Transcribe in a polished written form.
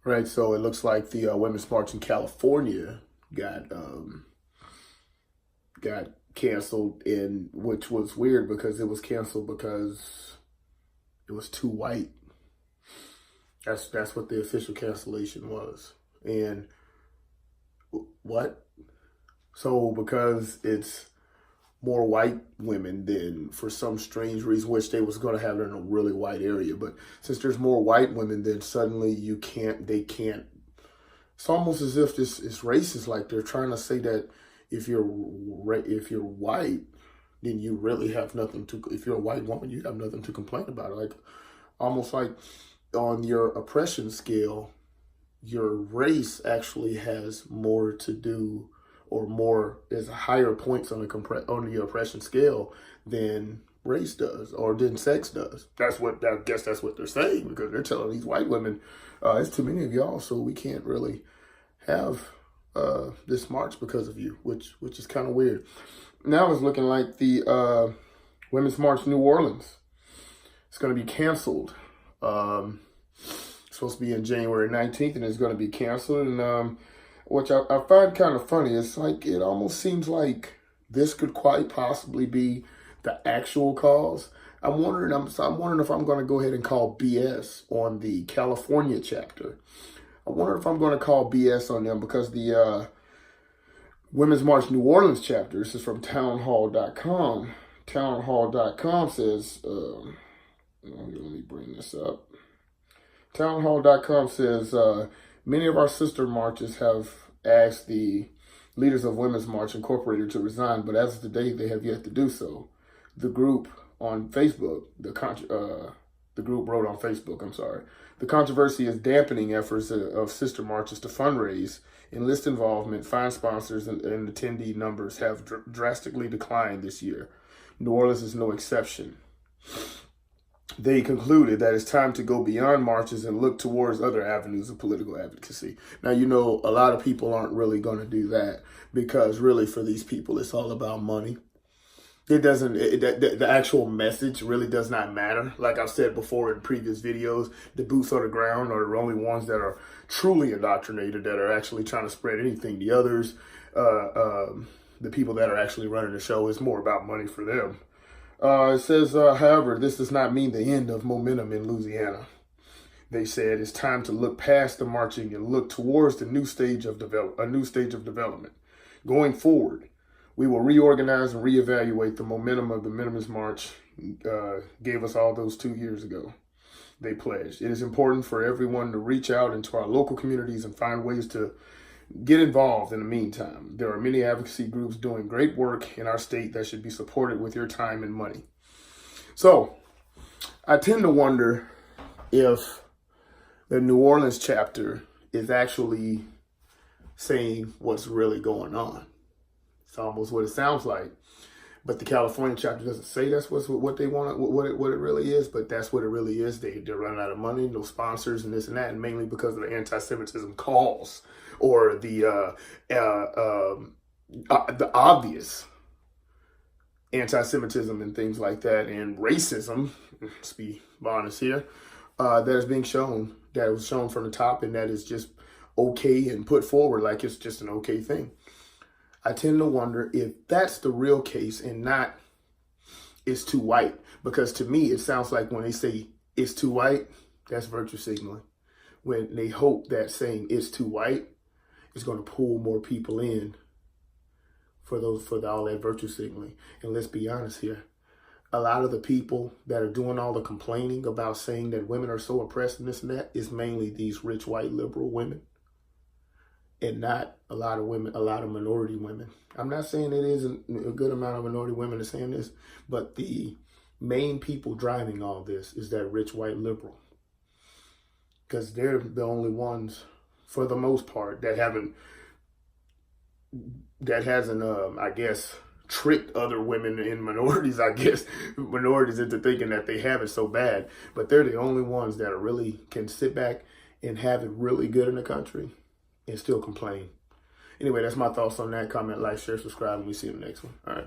Right, so it looks like the Women's March in California got canceled, in which was weird because it was canceled because it was too white. That's what the official cancellation was. And what? So because it's more white women, then for some strange reason, which they was going to have it in a really white area, but since there's more white women, then suddenly they can't. It's almost as if this is racist. Like they're trying to say that if you're white, then you really have nothing to. If you're a white woman, you have nothing to complain about. Like almost like on your oppression scale, your race actually has more to do, or more is higher points on the oppression scale than race does, or than sex does. I guess that's what they're saying, because they're telling these white women, it's too many of y'all, so we can't really have this march because of you, which is kind of weird. Now it's looking like the Women's March New Orleans. It's going to be canceled. It's supposed to be in January 19th, and it's going to be canceled. And which I find kind of funny. It's like it almost seems like this could quite possibly be the actual cause. I'm wondering if I'm going to go ahead and call BS on the California chapter. I wonder if I'm going to call BS on them, because the Women's March New Orleans chapter, this is from townhall.com. Townhall.com says, let me bring this up. Townhall.com says, many of our sister marches have asked the leaders of Women's March Incorporated to resign, but as of today, they have yet to do so. The group on Facebook, the group wrote on Facebook, the controversy is dampening efforts of sister marches to fundraise, enlist involvement, find sponsors, and attendee numbers have drastically declined this year. New Orleans is no exception. They concluded that it's time to go beyond marches and look towards other avenues of political advocacy. Now, a lot of people aren't really going to do that, because really for these people, it's all about money. The actual message really does not matter. Like I've said before in previous videos, the boots on the ground are the only ones that are truly indoctrinated, that are actually trying to spread anything. The others, the people that are actually running the show, is more about money for them. It says, however, this does not mean the end of momentum in Louisiana. They said it's time to look past the marching and look towards the new stage of development. Going forward, we will reorganize and reevaluate the momentum of the Women's March gave us all those 2 years ago. They pledged. It is important for everyone to reach out into our local communities and find ways to get involved in the meantime. There are many advocacy groups doing great work in our state that should be supported with your time and money. So I tend to wonder if the New Orleans chapter is actually saying what's really going on. It's almost what it sounds like. But the California chapter doesn't say that's what they want, what it really is, but that's what it really is. They're running out of money, no sponsors, and this and that, and mainly because of the anti-Semitism calls, or the obvious anti-Semitism and things like that, and racism, let's be honest here, that is being shown, that was shown from the top, and that is just okay and put forward like it's just an okay thing. I tend to wonder if that's the real case and not it's too white. Because to me, it sounds like when they say it's too white, that's virtue signaling. When they hope that saying it's too white is going to pull more people in for all that virtue signaling. And let's be honest here. A lot of the people that are doing all the complaining about saying that women are so oppressed and this and that is mainly these rich, white, liberal women. And not a lot of women, a lot of minority women. I'm not saying it isn't a good amount of minority women are saying this, but the main people driving all this is that rich white liberal. Because they're the only ones, for the most part, that hasn't, I guess, tricked other women in minorities, minorities into thinking that they have it so bad. But they're the only ones that are really can sit back and have it really good in the country and still complain. Anyway, that's my thoughts on that. Comment, like, share, subscribe, and we see you in the next one. All right.